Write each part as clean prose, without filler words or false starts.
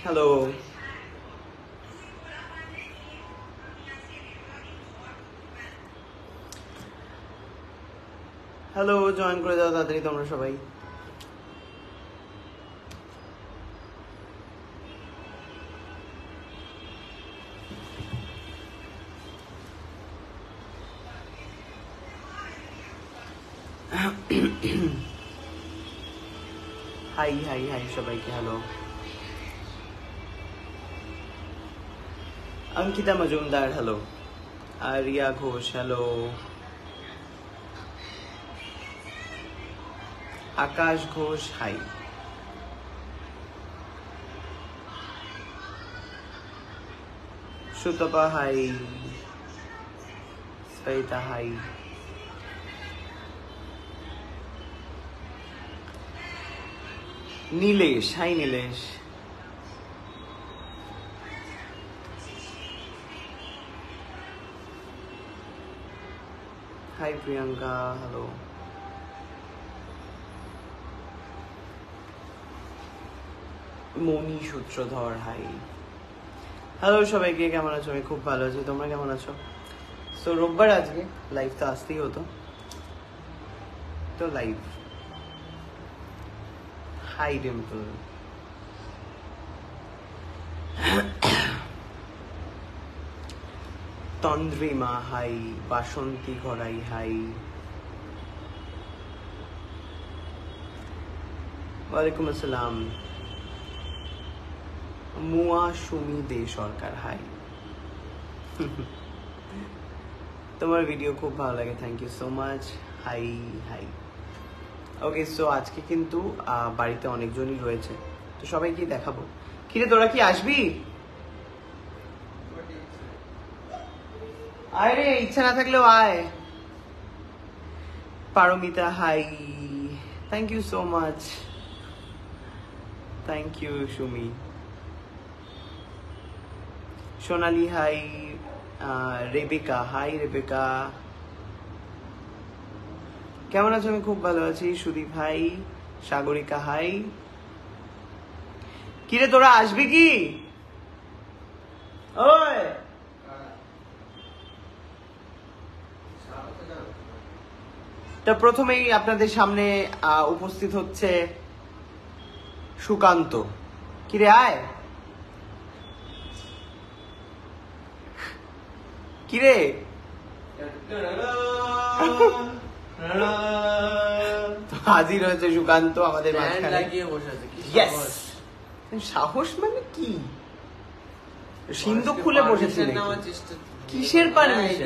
Hello hello, join করে দাও তাড়াতাড়ি তোমরা সবাই। হাই হাই হাই সবাইকে hello. Ankita Majumdar hello. Aria Ghosh hello. Akash Ghosh hi. Sutapa hi. Sabita hi. Nilesh hi Nilesh. Hi Priyanka hello. Moni Sutradhar hi. Hello সবাইকে, কেমন আছো? আমি খুব ভালো আছি, তোমরা কেমন আছো? সো রোববার আজকে লাইভ তো আসতেই হতো, তো live. Hi Dimple. Tandrima hi. Basanti Gharai hi. ওয়ালাইকুম আসসালাম। মুয়া সুমি দে সরকার হাই। তোমার ভিডিও খুব ভালো লাগে, thank you so much. Hi hi. Okay, so আজকে কিন্তু বাড়িতে অনেকজনই রয়েছে, তো সবাইকে দেখাবো। কিরে তোরা কি আসবি? আয় রে, ইচ্ছা না থাকলেও আয়। Paromita hi, thank you so much. Thank you Sumi. Sonali hi. Rebecca hi. Rebecca কেমন আছো? আমি খুব ভালো আছি। সুদীপ হাই। সাগরিকা হাই। কিরে তোরা আসবি কি? ওই তো প্রথমেই আপনাদের সামনে উপস্থিত হচ্ছে সুকান্ত। কিরে আয়। কিরে হাজির হয়েছে সুকান্ত আমাদের মাঝখানে। সাহস মানে কি? সিন্ধুক খুলে বসেছে কিসের permission?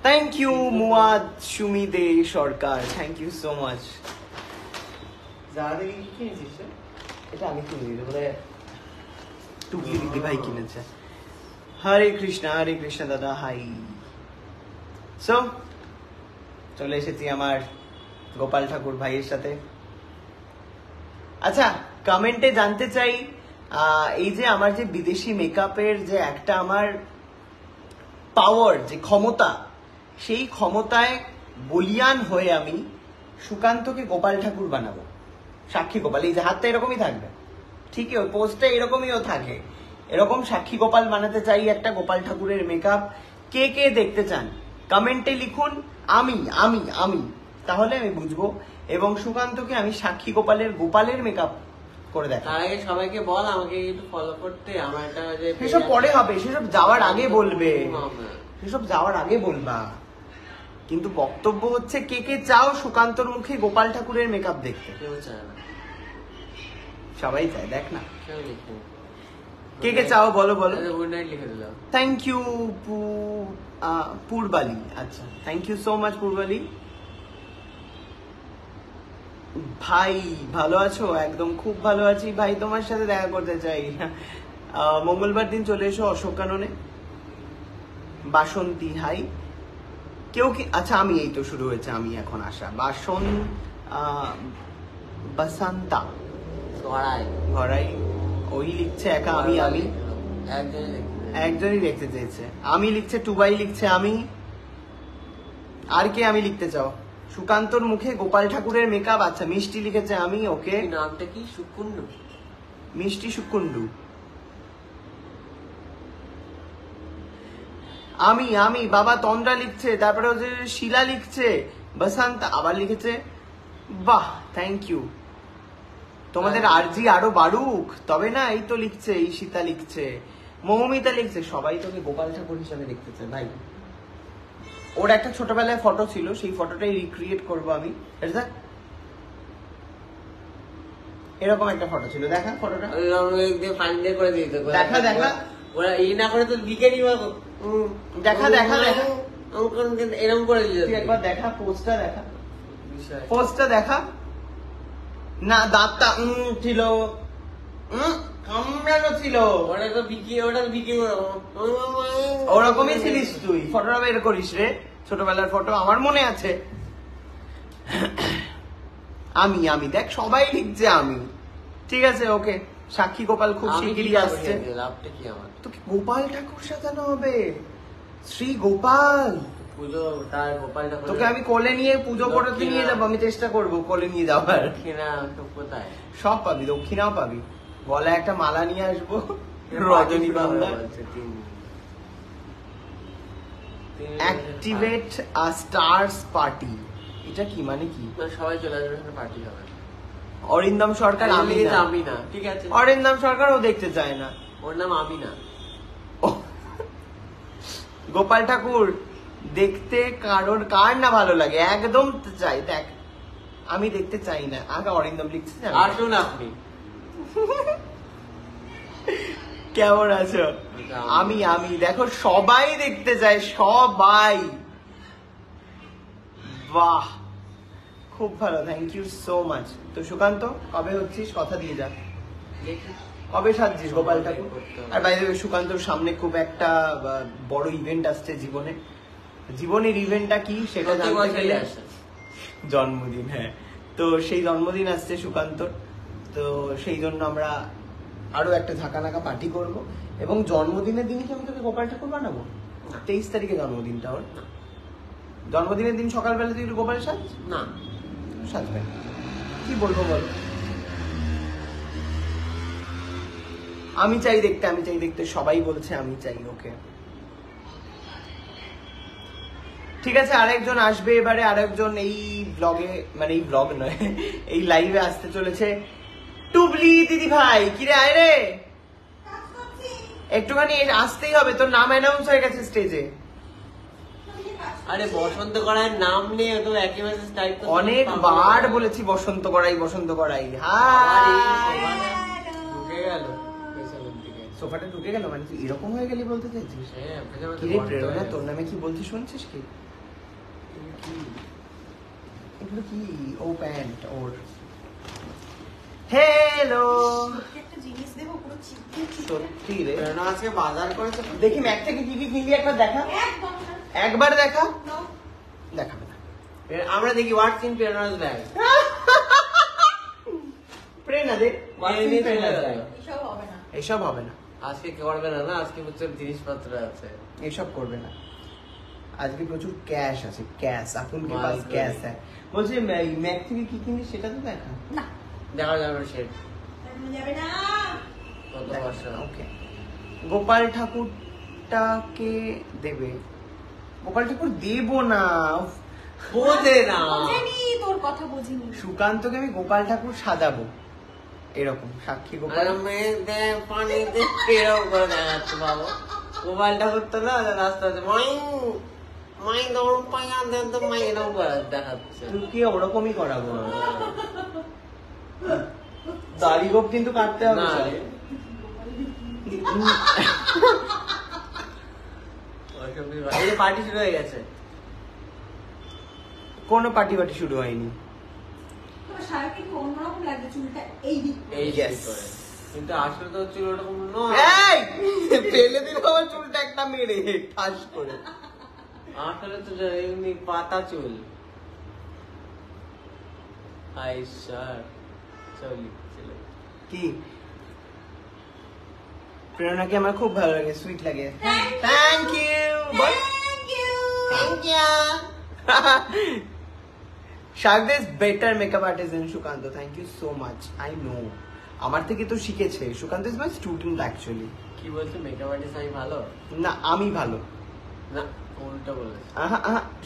Thank you Muad Sumi De Sarkar, thank you so much. এটা আমি কিনে দিই বলে টুকলি দিদি ভাই কিনেছে। হরে কৃষ্ণ দাদা হাই। সো চলে এসেছি আমার গোপাল ঠাকুর ভাইয়ের সাথে। আচ্ছা, কমেন্টে জানতে চাই, এই যে আমার যে বিদেশি মেকআপের যে একটা আমার পাওয়ার, যে ক্ষমতা, সেই ক্ষমতায় বলিয়ান হয়ে আমি সুকান্তকে গোপাল ঠাকুর বানাবো। সাক্ষী গোপাল, এই যে হাতটা এরকমই থাকবে, ঠিকই ওই পোস্টে এরকমইও থাকে, এরকম সাক্ষী গোপাল বানাতে চাই একটা গোপাল ঠাকুরের মেকআপ। কে কে দেখতে চান কমেন্টে লিখুন। আমি আমি আমি তাহলে আমি বুঝবো। এবং সুকান্তকে আমি সাক্ষী গোপালের মেকআপ করে দেখ। তার আগে সবাইকে বল আমাকে একটু ফলো করতে। আমার একটা যে সেসব পরে হবে, সেসব যাওয়ার আগে বলবে, সেসব যাওয়ার আগে বলবা। কিন্তু বক্তব্য হচ্ছে কে কে চাও সুকান্তর মুখে গোপাল ঠাকুরের মেকআপ দেখতে? কেউ চায় না। সবাই চায়, দেখ না কেউ লিখে। কে কে চাও বলো বলো। গুড নাইট লিখে দিলাম। Thank you Purbali. আচ্ছা, thank you so much Purbali ভাই। ভালো আছো? একদম খুব ভালো আছি ভাই, তোমার সাথে দেখা করতে চাই। মঙ্গলবার দিন চলে এসো অশোকাননে। বাসন্তী হাই। কেউ কি? আচ্ছা, আমি এই তো শুরু হয়েছে, আমি এখন আসা। বাসন্তা ঘরাই ওই লিখছে একা। আমি একজনই লিখতে চেয়েছে। আমি লিখছে টুবাই, লিখছে আমি। আর কে আমি লিখতে চাও? সুকান্তর মুখে গোপাল ঠাকুরের মেকআপ। আচ্ছা, মিষ্টি লিখেছে আমি। ওকে, নামটা কি? সুকুন্ন। মিষ্টি সুকুন্ডু। আমি বাবা তন্দ্রা লিখছে, তারপরে হচ্ছে শিলা লিখছে, বসন্ত আবার লিখেছে। বাহ, থ্যাংক ইউ। তোমাদের আরজি আরো বাড়ুক তবে না। এই তো লিখছে, এই সীতা লিখছে, মৌমিতা লিখছে। সবাই তোকে গোপাল ঠাকুর হিসাবে দেখতেছে ভাই। ওর একটা ছোটবেলায় ফটো ছিল, সেই ফটোটাই রিক্রিয়েট করবো আমি। এরকম একটা ফটো ছিল, দেখা ফটোটা, করে দিত। দেখা দেখা ওরা এই না করে তো বিকেনি দেখা দেখা দেখা এরকম করে দিত। একবার দেখা পোস্টটা, দেখা পোস্টটা দেখা না। দাঁতটা ছিল, কামড়ানো ছিল। ওটা তো বিকি ওরকমই ছিলিস তুই। ফটোটা বের করিস রে, ছোটবেলার ফটো আমার মনে আছে। আমি দেখ সবাই লিখছে আমি। ঠিক আছে, ওকে। সাক্ষী গোপাল খুব শিগগিরই আসছে। লাভটা কি আমার? তোকে গোপাল ঠাকুর সাজানো হবে, শ্রী গোপাল পুজো। তার গোপাল ঠাকুর তোকে আমি কোলে নিয়ে পুজো করতে নিয়ে যাবো। আমি চেষ্টা করবো কোলে নিয়ে যাওয়ার। দক্ষিণা তো কোথায়? সব পাবি, দক্ষিণাও পাবি। গলায় একটা মালা নিয়ে আসবো, রজনীগন্ধা। অ্যাক্টিভেট আ স্টারস পার্টি। এটা কি মানে কি? সবাই চলে আসবে, পার্টি হবে। অরিন্দম সরকার আমি না, ঠিক আছে। অরিন্দম সরকার ও দেখতে চায় না। ওর নাম আমি না। গোপাল ঠাকুর দেখতে কার না ভালো লাগে, একদম চাই। দেখ আমি দেখতে চাই না। আগে অরিন্দম লিখছে, আসুন আপনি। কেমন আছো? আমি দেখো সবাই দেখতে চায়, সবাই। বাহ, খুব ভালো, থ্যাংক ইউ সো মাচ। তো সুকান্ত, কবে হচ্ছিস? কথা দিয়ে যা, কবে সাজছিস গোপাল ঠাকুর? আর বাইরে সুকান্তর সামনে খুব একটা বড় ইভেন্ট আসছে জীবনের ইভেন্টটা কি সেটা জানতে গেলে জন্মদিন। হ্যাঁ, তো সেই জন্মদিন আসছে সুকান্তর। তো সেই জন্য আমরা আরো একটা ঝাঁকানাকা পার্টি করব। এবং জন্মদিনের দিনই কি আমি তোকে গোপাল ঠাকুর বানাবো? 23 তারিখে জন্মদিনটা ওর। জন্মদিনের দিন সকালবেলা তুই গোপাল সাজ না? সাজবে, কি বলবো বলো? আমি চাই দেখতে সবাই বলছে আমি চাই। ওকে, ঠিক আছে। আরেকজন আসবে এবারে, আরেকজন এই ব্লগে, মানে এই ব্লগ নয়, এই লাইভে আসতে চলেছে। টুবলি দিদি ভাই, কিরে আয় রে, একটুখানি আসতেই হবে। তোর নাম অ্যানাউন্স হয়ে গেছে স্টেজে। আরে বসন্ত করার নাম নেই, তো একই মেসেজ টাইপ তো অনেকবার বলেছি বসন্ত করাই। ঢুকে গেল সোফাটা ঢুকে গেল, মানে তুই এরকম হয়ে গেলি বলতে চাইছিস? কিরে প্রেরণা, তোর নামে কি বলতে শুনছিস? কি এগুলো কি? ও প্যান্ট ওর। হ্যালো, সত্যি রে, আজকে বাজার করেছে। দেখি ম্যাক থেকে কি কি কিনলি একবার দেখা, একবার দেখা। দেখাবে না, আমরা দেখি হোয়াটস ইন প্রেরণাস ব্যাগ। প্রেরণা দে, এসব হবে না। আজকে করবে না, আজকে প্রচুর জিনিসপত্র আছে। এসব করবে না, আজকে প্রচুর ক্যাশ আছে, ক্যাশ। আপন কে পাস ক্যাশ है। বলছি ম্যাক থেকে কি কিনলি সেটা তো দেখা। না, দেখা যাবে না, সেট যাবে না। কত বছর? ওকে, গোপাল ঠাকুরটাকে দেবে? গোপাল ঠাকুর দেব না, বোঝে না। বুঝিনি, তোর কথা বুঝিনি। সুকান্তকে আমি গোপাল ঠাকুর সাজাবো এরকম, সাক্ষী গোপাল। পানিতে এরকম করে দেখাচ্ছে বাবা। গোপাল ঠাকুর তো না রাস্তাতে মাই দৌড় পাইয়া দেন তো মাই এরকম করে দেখাচ্ছে। তুই কি ওরকমই করাবো? দাড়ি গোপ কিন্তু কাটতে হবে। পার্টি শুরু হয়ে গেছে। কোনো পার্টি শুরু হয়নি। কিন্তু আসলে তো চুল ওরকম নয়। ফেলে দিল আমার চুলটা একটা মেরে ঠাস করে। আসলে তো এমনি পাতা চুল। হাই স্যার, কি প্রেরণাকে আমার খুব ভালো লাগে, সুইট লাগে। Thank you. Shagde's better makeup artist than Shukanto. Thank you so much. I know. আমার থেকে তো শিখেছে। Sukanta is my student actually. কি বলছো মেকআপ আর্টিস্ট আমি ভালো? না আমি ভালো না, উল্টা বলেছো।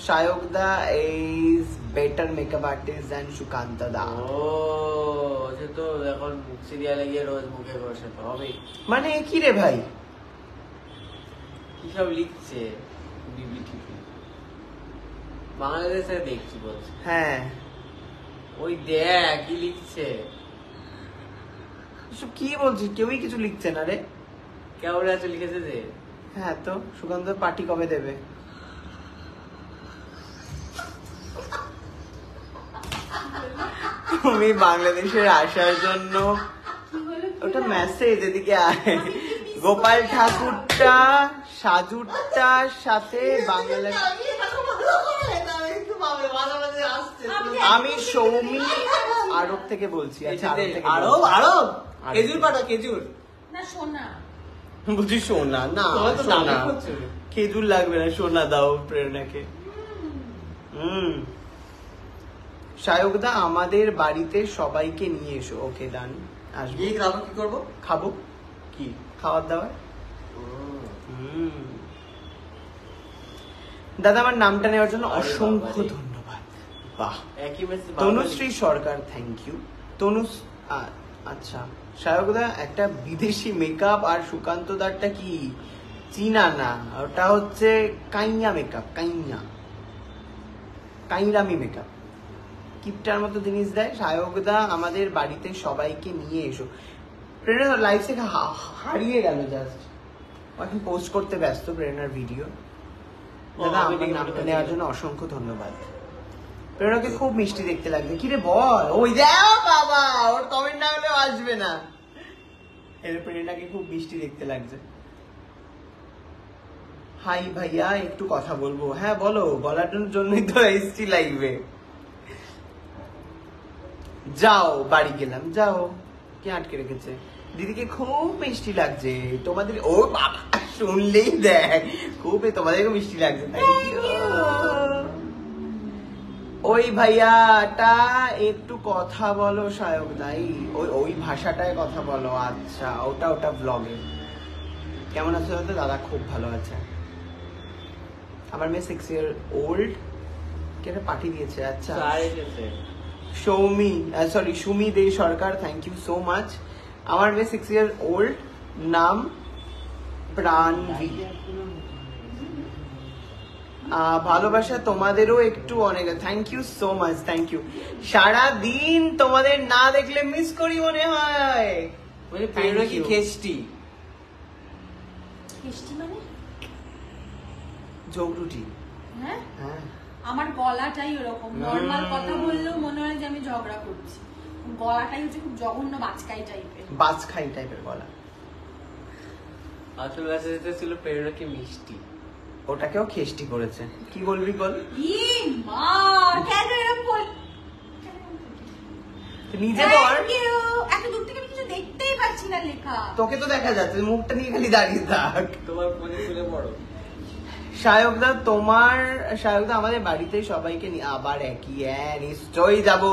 Sayak da is better makeup artist than Sukanta da. ও সে তো এখন সিরিয়ালে গিয়ে রোজ মুখে বসে তো হবে। মানে কি রে ভাই? কি সব লিখছে বিবিটি বাংলাদেশে দেখছি বলছে। হ্যাঁ ওই দেখ কি লিখছে। এসব কি বলছিস? কেউই কিছু লিখছে না রে। কেমন আছে লিখেছে যে? হ্যাঁ তো সুকান্ত পার্টি কবে দেবে? তুমি বাংলাদেশের আসার জন্য ওটা মেসেজ এদিকে আয়। গোপাল ঠাকুরটা সাজুরটার সাথে বাংলা। আমি সৌমি আরব থেকে বলছি। আচ্ছা আরব থেকে আরব আরব খেজুর পাঠা খেজুর। না সোনা। বুঝি সোনা না, তোমার তো সোনা দামি হচ্ছে। খেজুর লাগবে না, সোনা দাও প্রেরণাকে। সায়কদা আমাদের বাড়িতে সবাইকে নিয়ে এসো। ওকে ডান, আসবো। গিয়ে খাবো কি করবো? খাবো কি খাবার দাবার। দাদা আমার নামটা নেওয়ার জন্য আরে অসংখ্য বাবারে। ধন্যবাদ। বাহ। একই message Tanushree Sarkar thank you. আচ্ছা সায়কদা একটা বিদেশি মেকআপ আর সুকান্ত দারটা কি চীনা না, ওটা হচ্ছে কাইয়া মেকআপ। কাইরামি মেকআপ কিপটার মতো জিনিস দেয়। সায়কদা আমাদের বাড়িতে সবাইকে নিয়ে এসো। প্রেরণা লাইফ থেকে হারিয়ে গেল জাস্ট। এখন পোস্ট করতে ব্যস্ত প্রেরণার ভিডিও। দাদা আমি আমার দেখি নামটা ভিডিও নেওয়ার দেখি। জন্য অসংখ্য ধন্যবাদ। প্রেরণাকে খুব মিষ্টি দেখতে লাগবে। কিরে বল। ওই দেখ বাবা, ওর কমেন্ট না হলেও আসবে না। প্রেরণাকে খুব মিষ্টি দেখতে লাগছে। হাই ভাইয়া একটু কথা বলবো। হ্যাঁ বলো, বলার জন্যই তো এসছি লাইভে। যাও বাড়ি গেলাম, যাও। কে আটকে রেখেছে? দিদিকে খুব মিষ্টি লাগছে তোমাদের। ও বাবা শুনলেই দেখ খুব তোমাদেরকে মিষ্টি লাগছে। Thank you. ওই ভাইয়াটা একটু কথা বলো সায়ক দাই, ওই ভাষাটায় কথা বলো। আচ্ছা ওটা ব্লগে। কেমন আছো দাদা? দাদা খুব ভালো আছে। আমার মেয়ে 6 year old কে পাঠিয়ে দিয়েছে। আচ্ছা Sumi De Sarkar thank you so much. আমার মেয়ে 6 year old, নাম প্রাণবী। ভালোবাসা তোমাদেরও একটু অনেক। Thank you so much, thank you. সারাদিন তোমাদের না দেখলে মিস করি মনে হয়। প্রেরণা কি খেষ্টি? মিষ্টি মানে? যোগ রুটি। হ্যাঁ হ্যাঁ আমার গলাটাই ওরকম। নর্মাল কথা বললেও মনে হয় যে আমি ঝগড়া করছি। গলাটাই হচ্ছে খুব জঘন্য বাচকাই টাইপের। বাজ খাই টাইপের গলা। আসল মেসেজটা ছিল প্রেরণা কি মিষ্টি। ওটাকেও খেষ্টি করেছে। কি বলবি বল। ই মা কেন এরকম বল? নিজে বল। Thank you. এত দূর থেকে আমি কিছু দেখতেই পাচ্ছি না লেখা। তোকে তো দেখা যাচ্ছে, মুখটা নিয়ে খালি দাঁড়িয়ে থাক। তোমার ফোনে খুলে পড়ো। সায়কদা আমাদের বাড়িতে সবাইকে নিয়ে আবার একই। হ্যাঁ নিশ্চয়ই যাবো।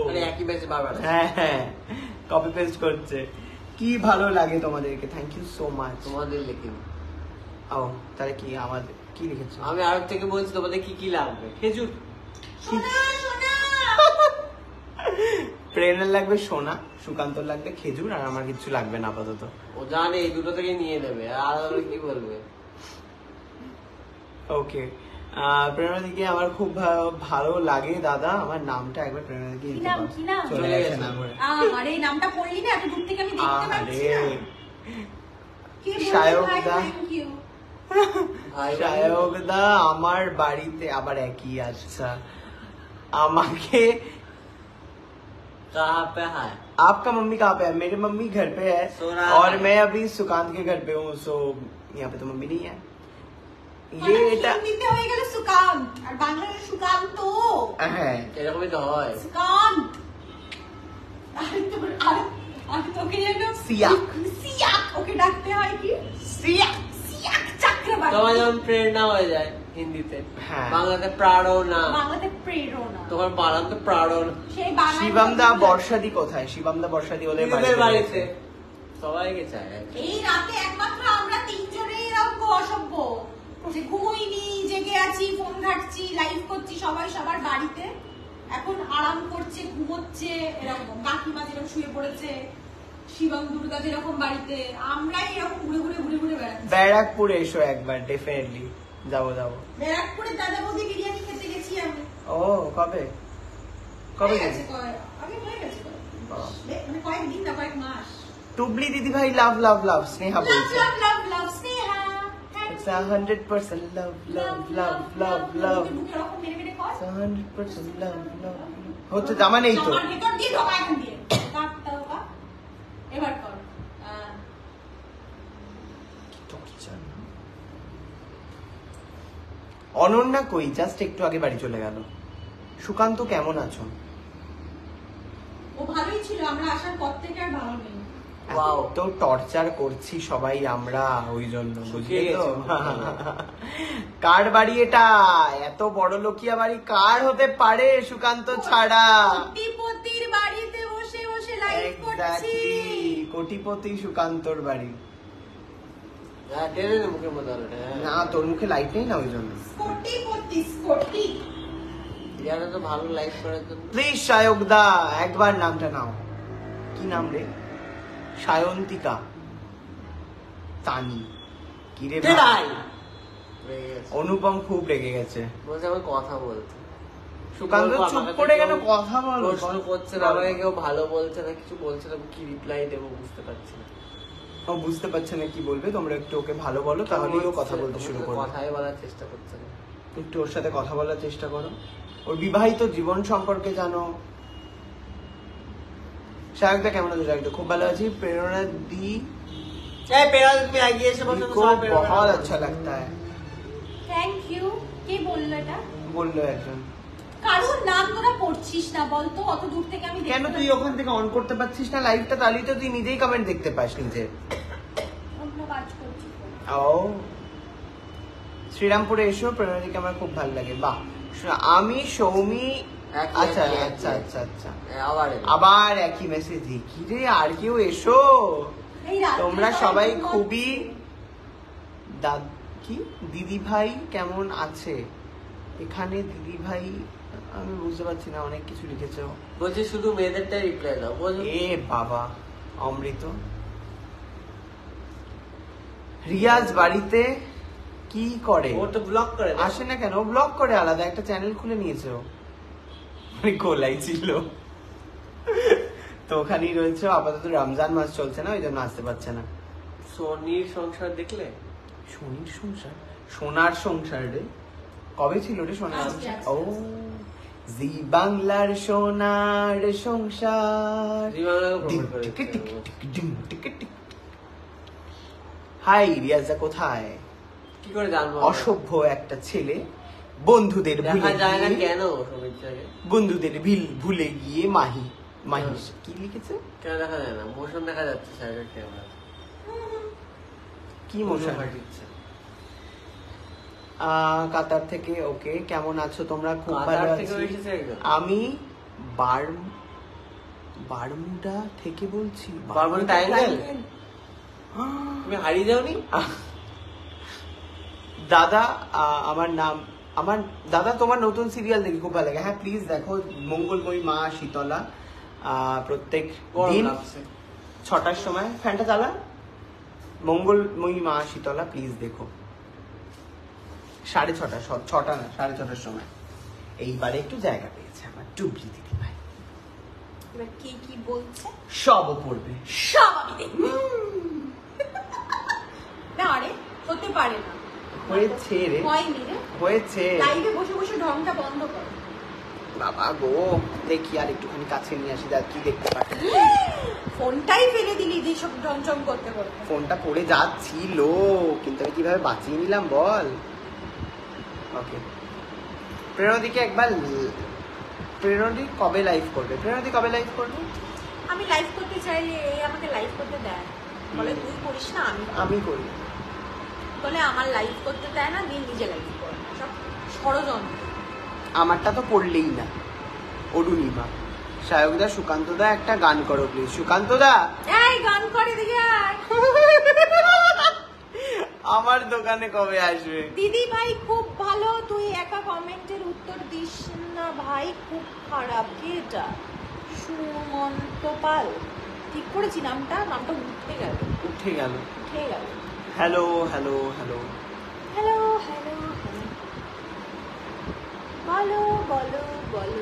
মানে একই মেসেজ বারবার। হ্যাঁ কপি পেস্ট করছে। কি ভালো লাগে তোমাদেরকে। Thank you so much. তোমাদের লিখিন। ও তাহলে কি আমাদের কি লিখেছো? আমি আরব থেকে বলছি তোমাদের কি কি লাগবে। খেজুর। সোনা সোনা প্রেরণার লাগবে সোনা, সুকান্তর লাগবে খেজুর, আর আমার কিছু লাগবে না আপাতত। ও জানে এই দুটো থেকে নিয়ে নেবে, আর কি বলবে। ওকে প্রেরণা দিকে আমার খুব ভালো লাগে দাদা। আমার নামটা একবার প্রেরণা দিকে কি নাম, কি নাম? চলে গেছে নাম। আরে নামটা পড়লি না, এত দূর থেকে আমি দেখতে পাচ্ছি না। কে বলছে সায়ক ভাই দা। Thank you. সায়কদা আমার বাড়িতে আবার একই। আচ্ছা আমাকে कहाँ पे है? आपका मम्मी कहाँ पे है? मेरी मम्मी घर पे है सो रहा और है। मैं अभी सुकांत के घर पे हूँ। सो यहाँ पे तो मम्मी नहीं है। ये এটা হিন্দিতে হয়ে গেল সুকান্ত, আর বাংলাতে সুকান্ত। হ্যাঁ এরকমই তো হয়। সুকান্ত। আর তোকে যেন সিয়াক। সিয়াক ওকে ডাকতে হয় কি? সিয়াক। সিয়াক চক্রবর্তী। তোমার যেমন প্রেরণা হয়ে যায় হিন্দিতে, হ্যাঁ। বাংলাতে প্রারণা, বাংলাতে প্রেরণা, তোমার বাংলাতে প্রারণা। সেই বানান শিবম দা বর্ষাদি কোথায়? শিবম দা বর্ষাদি ওদের নিজেদের বাড়িতে বাড়িতে রয়েছে। সবাইকে চায়। এই রাতে একমাত্র আমরা তিনজনেই এরকম অসভ্য যে ঘুমোইনি, জেগে আছি, ফোন ঘাটছি, লাইভ করছি, সবাই সবার বাড়িতে এখন আরাম করছে, ঘুমোচ্ছে, এরকম কাকিমা যেরকম শুয়ে পড়েছে, শিবম দুর্গা যেরকম বাড়িতে, আমরাই এরকম ঘুরে বেড়াচ্ছি। ব্যারাকপুরে এসো একবার, ডেফিনেটলি যাবো। ব্যারাকপুরে দাদা বৌদি বিরিয়ানি খেতে গেছি আমি। ও কবে কবে হয়ে গেছে? গেছে আগে হয়ে গেছে বাহ। মানে কয়েকদিন না, কয়েক মাস। টুবলি দিদি ভাই লাভ লাভ লাভ, স্নেহা লাভ বলছে লাভ লাভ লাভ Sneha. It's 100% love, love, love, love, love. ঢুকে এরকম মেরে মেরে কর। It's 100% love, love. হচ্ছে জামা নেই তো। জামার ভেতর দিয়ে ঢোকা এখন দিয়ে। কাটটা ঢোকা। এবার কর। অনন্যা কই? জাস্ট একটু আগে বাড়ি চলে গেল। সুকান্ত কেমন আছো? ও ভালোই ছিল, আমরা আসার পর থেকে আর ভালো নেই। Wow. তো টর্চার করছি সবাই আমরা, ওই জন্য বুঝলি তো। কার বাড়ি এটা? এত বড় লোকিয়া বাড়ি কার হতে পারে সুকান্ত ছাড়া? কোটিপতির বাড়িতে বসে বসে লাইভ করছি। এক্স্যাক্টলি, কোটিপতি সুকান্তর বাড়ি। হ্যাঁ, টেনে নে মুখের মধ্যে আলোটা, হ্যাঁ। না তোর মুখে লাইট নেই না, ওই জন্য। কোটিপতি, কোটি। রিয়ানা তো ভালো লাইফ করার জন্য। প্লিজ সায়ক দা একবার নামটা নাও। কি নাম রে? সায়ন্তিকা তানি। কি রে কে ভাই? ভাই? রেগে গেছে। অনুপম খুব রেগে গেছে। বলছে আমার কথা বলতে। সুকান্ত বলবো, চুপ আমাকে করে কেউ কেন কথা বলো? প্রশ্ন করছে না, আমাকে কেউ ভালো বলছে না, কিছু বলছে না, কি রিপ্লাই দেবো বুঝতে পারছি না। ও বুঝতে পারছে না কি বলবে, তোমরা একটু ওকে ভালো বলো, তাহলেই ও কথা বলতে শুরু করবে। কথাই বলার চেষ্টা করছে না। একটু ওর সাথে কথা বলার চেষ্টা করো, ওর বিবাহিত জীবন সম্পর্কে জানো। সায়কদা কেমন আছো? সায়কদা খুব ভালো আছি। প্রেরণা দি এই পেড়া তুমি এগিয়ে এসে বসো তো, को সবাই পেড়া बहुत পেড়া अच्छा लगता है থ্যাংক ইউ। কে বললো এটা? বললো একজন। কারোর নাম তোরা পড়ছিস না বলতো, অত দূর থেকে আমি কেন দেখতে তুই পাচ্ছি। ওখান থেকে অন করতে পারছিস না লাইভটা? তাহলেই তো তুই নিজেই কমেন্ট দেখতে পাস নিজে। অন্য কাজ করছি। ও শ্রীরামপুরে এসো, প্রেরণাদিকে আমার খুব ভালো লাগে। বাহ, আমি সৌমি। একই, আচ্ছা একই, আচ্ছা একই। আচ্ছা আচ্ছা, আবার এলো। আবার একই মেসেজ। কি রে, আর কেউ এসো। এই রাত্রে তোমরা সবাই ঘুমোচ্ছে। খুবই কি দিদি ভাই কেমন আছে এখানে? দিদি ভাই আমি বুঝতে পারছি না, অনেক কিছু লিখেছো। বলছি শুধু মেয়েদেরটাই রিপ্লাই দাও, বোঝো? এ বাবা, অমৃত। রিয়াজ বাড়িতে কি করে? ও তো ব্লক করে না। আসে না কেন? ব্লগ করে, আলাদা একটা চ্যানেল খুলে নিয়েছে ও। ওই গোলাই ছিল তো ওখানেই রয়েছে। আপাতত রমজান মাস চলছে না, ওই জন্য আসতে পারছে না। সোনির সংসার দেখলে? সোনির সংসার? সোনার সংসার রে? কবে ছিল রে সোনার আজকে, সংসার? আজকে। ও জি বাংলার সোনার সংসার। জি বাংলাকে ডিম promote করে টিকে দিচ্ছে টিক ও। টিক ডিম টিকে টিক। হাই রিয়াজা কোথায়? কি করে জানবো আমরা? অসভ্য একটা ছেলে বন্ধুদের দেখা ভুলে যায় না গিয়ে- কেন সমীক্ষাকে? বন্ধুদের ভুলে গিয়ে মাহিস কি লিখেছে? কেন দেখা যায় না? মোশন দেখা যাচ্ছে স্যারের ক্যামেরা। কি মোশন? ফাটিচ্ছে। কাতার থেকে। ওকে, কেমন আছো তোমরা? খুব কাতার ভালো থেকেও আছি। এসেছে একজন? আমি বারমুডা থেকে বলছি। Bermuda triangle? তুমি হারিয়ে যাওনি? দাদা আমার দাদা তোমার নতুন সিরিয়াল দেখি খুব ভালো লাগে। হ্যাঁ প্লিজ দেখো, মঙ্গলময়ী মা শীতলা। প্রত্যেক গরম দিন লাগছে। 6টার সময় ফ্যানটা চালা। মঙ্গলময়ী মা শীতলা প্লিজ দেখো। 6:30, 6টা না 6:30টার সময়। এইবারে একটু জায়গা পেয়েছে আমার টুবলি দিদি ভাই। এবার কে কি বলছে সবও পড়বে। সব আমি দেখবো। না রে, হতে পারে না। হয়েছে রে, হয়নি রে। হয়েছে। লাইভে বসে বসে ঢংটা বন্ধ কর। বাবা গো, দেখি আর একটুখানি কাছে নিয়ে আসি, কি দেখতে পাচ্ছি। ফোনটাই ফেলে দিলি যেসব ঢংচং করতে করতে। ফোনটা পড়ে যাচ্ছিল, কিন্তু আমি কিভাবে বাঁচিয়ে নিলাম বল। ওকে, প্রেরণাদিকে একবার। প্রেরণাদি কবে লাইভ করবে? প্রেরণাদি কবে লাইভ করবে? আমি লাইভ করতে চাইলে এই আমাকে লাইভ করতে দেয়, বলে তুই করিস না, আমি আমি করি। বলে আমার লাইভ করতে দেয় না, দিন নিজে লাইভ করে না, সব ষড়যন্ত্র। আমারটা তো করলেই না। অরুণিমা, সায়কদা, সুকান্তদা একটা গান করো প্লিজ। সুকান্তদা, এই গান করে দিকে আয়। আমার দোকানে কবে আসবে? দিদি ভাই খুব ভালো, তুই একা কমেন্টের উত্তর দিস না ভাই, খুব খারাপ। কে এটা? সুমন্ত পাল, ঠিক করেছি নামটা? নামটা উঠে গেল। উঠে গেল। Hello hello hello hello. Hello hello hello, বলো বলো বলো।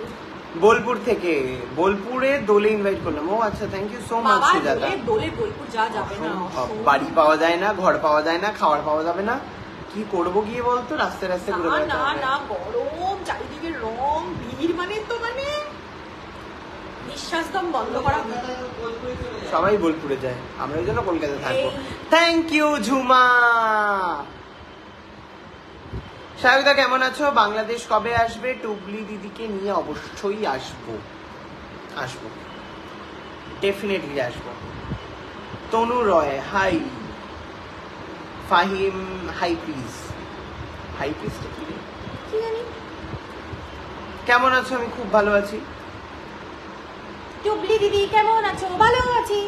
বোলপুর থেকে, বোলপুরে দোলে ইনভাইট করলাম। ও আচ্ছা, থ্যাংক ইউ সো মাচ বাবা, সুজাতা। দোলে বোলপুর যা যাবে না। বাড়ি পাওয়া যায় না, ঘর পাওয়া যায় না, খাবার পাওয়া যাবে না, কি করবো গিয়ে বলতো? রাস্তায় রাস্তায় ঘুরে বেড়াতে না হবে। না, গরম, চারিদিকে রং, ভিড়, মানে তো মানে নিঃশ্বাস দম বন্ধ করা। সবাই বোলপুরে যায়, আমরা ওই জন্য কলকাতায় থাকবো। এই। Thank you Jhuma. সায়কদা কেমন আছো? বাংলাদেশ কবে আসবে? টুবলি দিদিকে নিয়ে অবশ্যই আসবো, ডেফিনেটলি আসবো। Tanu Roy, hi. Fahim, hi please. Hi প্লিজটা কি রে? কি জানি। কেমন আছো? আমি খুব ভালো আছি। টুবলি দিদি কেমন আছো? ভালো আছি।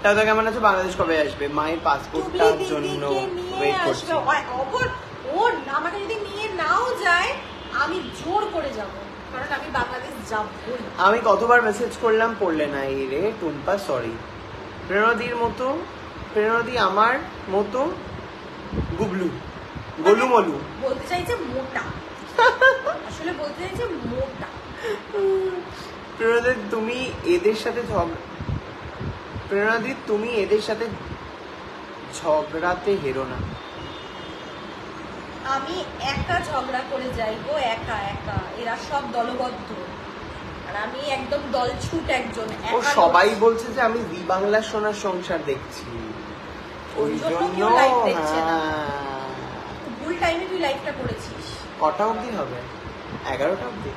দাদা কেমন আছো? বাংলাদেশ কবে আসবে? মায়ের টুবলি পাসপোর্টটার জন্য দিদিকে নিয়ে ওয়েট করছি। আসবে। ওর আমাকে যদি নিয়ে নাও যায়, আমি জোর করে যাব, কারণ আমি বাংলাদেশ যাবই। আমি কতবার মেসেজ করলাম, পড়লে না। এই রে টুম্পা, সরি। প্রেরণাদি আমার মতো গুবলু, গোলুমলু। বলতে চাইছে মোটা, আসলে বলতে চাইছে মোটা। প্রেরণাদি তুমি এদের সাথে ঝগড়াতে হেরো না। আমি একা ঝগড়া করে যাই গো, একা একা। এরা সব দলবদ্ধ, আর আমি একদম দলছুট একজন। ও একা সবাই লোক। বলছে যে আমি জি বাংলা সোনার সংসার দেখছি, ওই ওই জন্য জন্য। কেউ live দেখছে না। হ্যাঁ। ভুল টাইমে তুই লাইভটা করেছিস। কটা অবধি হবে? 11টা অবধি?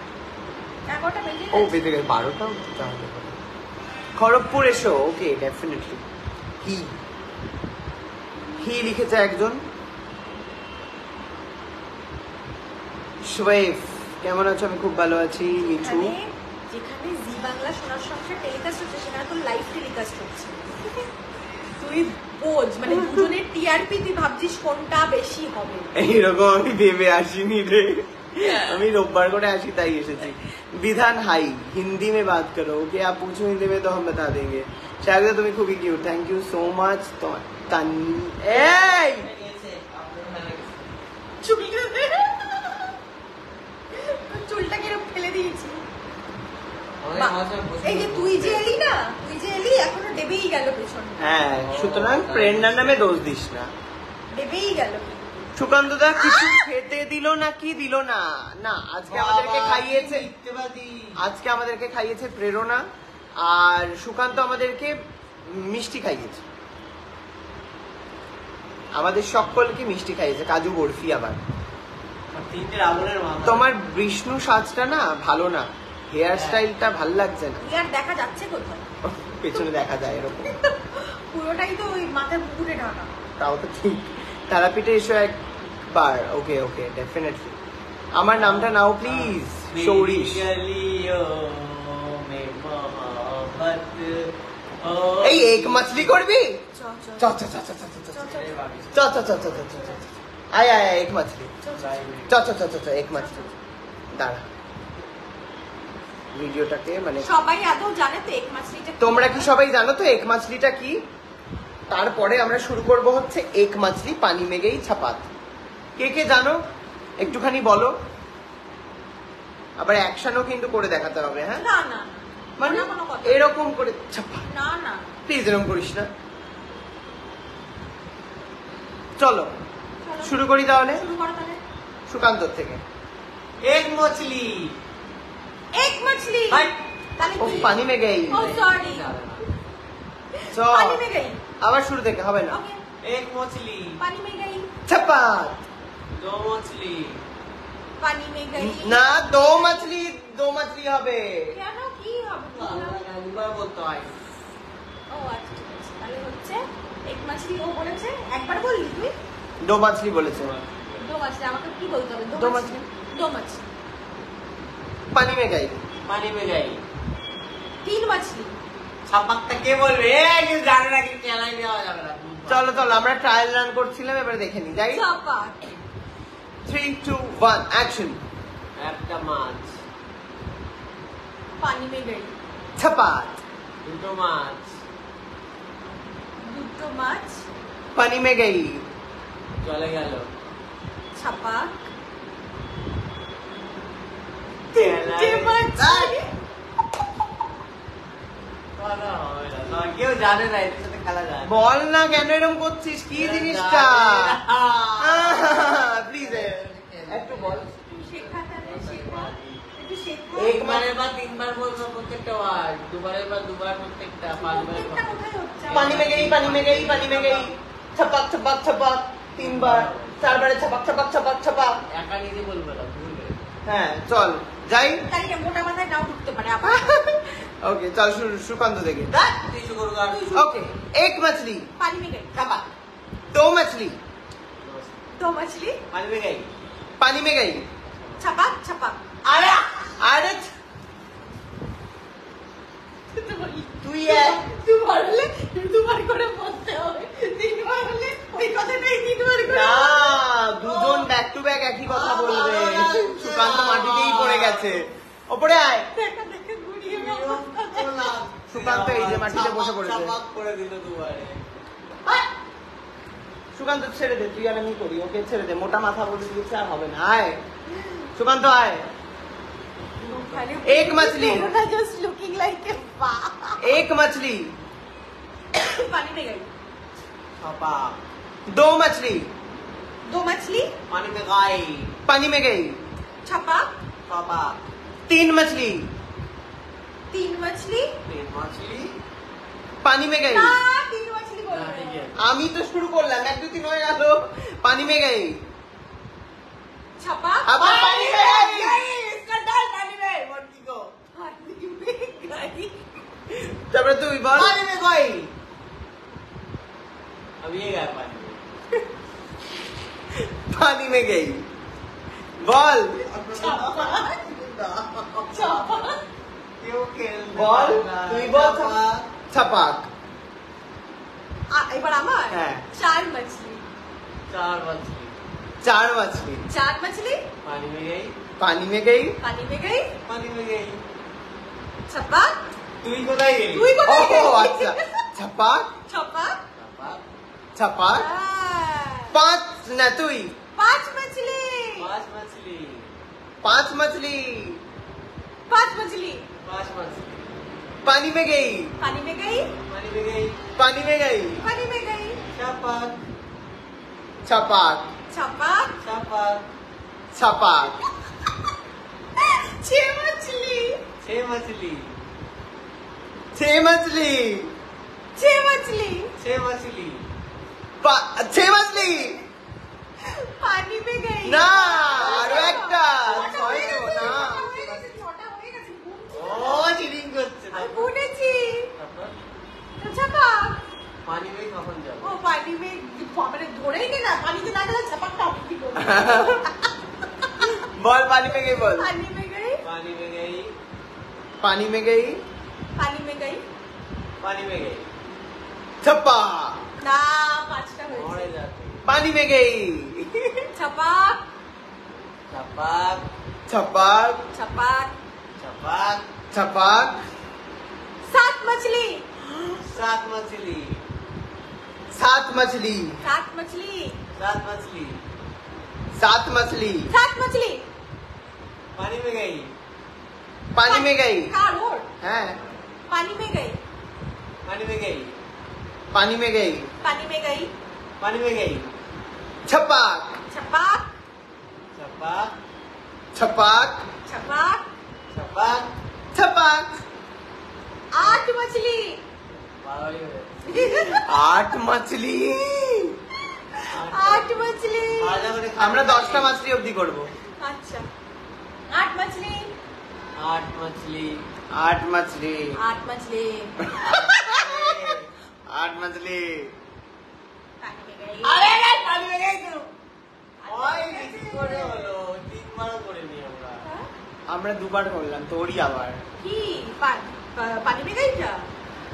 11টা বেজে ও গেছে। বেজে গেছে 12টা অবধি তাহলে। খড়গপুর এসো। ওকে, ডেফিনেটলি। হি লিখেছে একজন। শোয়েফ, কেমন আছো? আমি খুব ভালো আছি। মিঠু, যেখানে জি বাংলা সোনার সংসার টেলিকাস্ট হচ্ছে, সেখানে তো লাইভ টেলিকাস্ট হচ্ছে। তুই বোঝ, মানে দুজনের টিআরপি তুই ভাবছিস কোনটা বেশি হবে। এইরকম আমি ভেবে আসিনি রে। আমি রোববার করে আসি, তাই এসেছি। विधान हाई, हिंदी में बात करो। ओके, आप पूछो हिंदी में तो हम बता देंगे। शायद তুমি খুবই cute, thank you so much. এই চুলটা কিরকম ফেলে দিয়েছি। এই যে তুই যে এলি এখনো ডেবেই গেল পেছন। হ্যাঁ, সুতরাং প্রেরণার নামে দোষ দিস না। ডেবেই গেল। সুকান্তদা কিছু খেতে দিল না? কি দিল না? না, আজকে আমাদেরকে খাইয়েছে প্রেরণা, আর সুকান্ত আমাদেরকে মিষ্টি খাইয়েছে। আমাদের সকলকে মিষ্টি খাইয়েছে, কাজু বরফি। আবার তোমার বিষ্ণু সাজটা না ভালো না, হেয়ার স্টাইলটা ভাল লাগছে না। আর দেখা যাচ্ছে কোথায়? পেছনে দেখা যায় এরকম। পুরোটাই তো ওই মাথার মুকুটে ঢাকা। তাও তো ঠিক। তারাপীঠে এসো একবার। ওকে ওকে, ডেফিনেটলি। আমার নামটা নাও প্লিজ। সৌরিশ। এই এক মাছলি করবি? চ চ চ চ চ চ চ চ চ চ চ চ। আয় আয় এক মাছলি। চ চ চ চ চ এক মাছলি। দাঁড়া, ভিডিওটাকে মানে সবাই আদৌ জানে তো এক মাছলিটা? তোমরা কি সবাই জানো তো এক মাছলিটা কি? তারপরে আমরা শুরু করব হচ্ছে এক মাছলি পানি মে গেই ছাপাত। কে কে জানো একটুখানি বলো। আবার অ্যাকশনও কিন্তু করে দেখাতে হবে। হ্যাঁ, না না, মানে কোনো কথা। এরকম করে ছাপা। না না, প্লিজ এরকম করিস না। চলো শুরু করি তাহলে। শুরু করো তাহলে। সুকান্তর থেকে। एक मछली এক মাছলি। তাহলে ও কি? পানি মে গেই। ও সরি, চল পানি মে গই। আবার শুরু থেকে হবে না। ওকে, एक मछली পানি মে গই। ছাপাত। दो मछली পানি মে গই। না, দো মাছলি হবে। কেন, কি হবে? बोलता है ও আচ্ছা ঠিক আছে, তাহলে হচ্ছে এক মাছলি ও বলেছে, একবার বললি তুই दो मछली বলেছে। দো মাছলি, আমাকে কি বলতে হবে? दो मछली। দো মাছলি। पानी में गई। पानी में गई। তিন মাছলি। ছাপাকটা কে বলবে? কেউ জানে না, কি খেলাই দেওয়া যাবে না। চলো চলো আমরা ট্রায়াল রান করছিলাম, এবারে দেখে নি যাই। চাপাক। 3 2 1 অ্যাকশন। একটা মাছ, পানি মে গই। छपाक। দুটো মাছ, দুটো মাছ। पानी में गई। চলে গেল। ছাপাক। তিনটে মাছলি। কেউ জানে না, এদের সাথে খেলা যায়। বল না কেন এরকম করছিস, কি জিনিসটা? প্লিজ একটু বল। শেখা তাহলে শেখা। একটু শেখা। একবারের বার তিনবার বলবো প্রত্যেকটা ওয়ার্ড, দুবারের বার দুবার প্রত্যেকটা, পাঁচবারের প্রত্যেকটা বার। কোথায় হচ্ছে? पानी में गई, पानी में गई, पानी में गई। छपाक छपाक छपाक 3 बार, 4 बारे छपाक छपाक छपाक छपाक। একা নিজে বলবে না, ভুলবে। হ্যাঁ চল যাই। তাই না, মোটা মাথায় নাও ঢুকতে পারে আবার। ओके चल सुकांत देखे। তুই শুরু কর। ओके एक मछली, পানি মে গই। ছাপাক। 2 मछली, দো মাছলি। পানি में गई। पानी में गई। ছাপাক ছাপাক। আরে अरे তুই এক দুবার হলে দুবার করে বলতে হবে, তিনবার হলে ওই কথাটাই তিনবার করে। না দুজন ব্যাক টু ব্যাক একই কথা বলবে। সুকান্ত মাটিতেই পড়ে গেছে। ওপরে আয়। দেখা দেখে ঘুরিয়ে অবস্থা। সুকান্ত এই যে মাটিতে বসে পড়েছে। ছাপাক করে দিল দুবারে। সুকান্ত ছেড়ে দে, তুই আর আমি করি, ওকে ছেড়ে দে, মোটা মাথা বলে দিয়েছে আর হবে না। আয় সুকান্ত আয়। एक मछली। just looking like a wow. एक मछली, पानी में गई। ছাপাক। 2 मछली, दो मछली। পানি में गई। पानी में गई। छपाक। ছাপাক। 3 मछली, तीन मछली। তিন মাছলি। पानी में गई। ना तीन मछली बोल না, ঠিক रहे আছে। আমি তো শুরু করলাম, 1 2 3 হয়ে গেল। पानी में गई। छपाक। আবার पानी में गई। इसका डाल पानी में, मोटी को। पानी में गई। তারপরে তুই বল। पानी में गई। अब ये गया पानी में। पानी में गई। বল छपाक। क्यों खेलते বল ना? তুই বল। ছাপাক। छपाक। এবার আমার হ্যাঁ। चार मछली। चार मछली। 4 मछली, चार मछली। पानी में गई। पानी में गई। पानी में गई। पानी में गई। छपाक। তুই কোথায় গেলি? তুই কোথায় ও গেলি? আচ্ছা। छपाक छपाक। ছাপাক। छपाक। हाँ। 5 না তুই। पांच मछली। पांच मछली। 5 मछली, पांच मछली। पांच मछली। पानी में गई। पानी में गई। पानी में गई। पानी में गई। पानी में गई। छपाक। छपाक छपाक। छपाक। छपाक। 6 मछली। छह मछली। 6 मछली, 6 मछली। छह मछली। 6 मछली पानी में गई। না আরো একটা ছটা হয়ে 6 তো গেছে, না। ছটা হয়ে গেছে। ও চিটিং করছে না। আমি গুনেছি। তারপর তো छपाक। পানি में কখন যাবে? ও পানি में মানে ধরেই নে না, পানিতে না গেলে छपाकটা আপনি কি করবেন? বল পানি में गई বল। पानी में गई। पानी में गई। पानी में गई। पानी में गई। पानी में गई। छप्पा। না পাঁচটা मरे হয়েছে। जाते। पानी में गई। छपाक। छपाक। छपाक छपाक। छपाक। छपाक। 7 मछली। सात मछली। 7 मछली, 7 मछली। सात मछली। 7 मछली, 7 मछली। पानी में गई। पानी में गई। कार और हैं पानी में गई। पानी में गई। पानी में गई। पानी में गई। पानी में गई। छपाक छपाक। छपाक। छपाक छपाक। छपाक। छपाक। 8 मछली। पागल ही हो गए। 8 मछली। 8 मछली। आजा मेरे আমরা 10টা মাছলি অবধি করব। अच्छा 8 मछली। 8 मछली। 8 मछली। 8 मछली। मछली আরে রে পানি লেগে গেল ওই মিস করে হলো তিনবার করে নি আমরা আমরা দুবার করলাম তোরই আবার কি পানি में गई क्या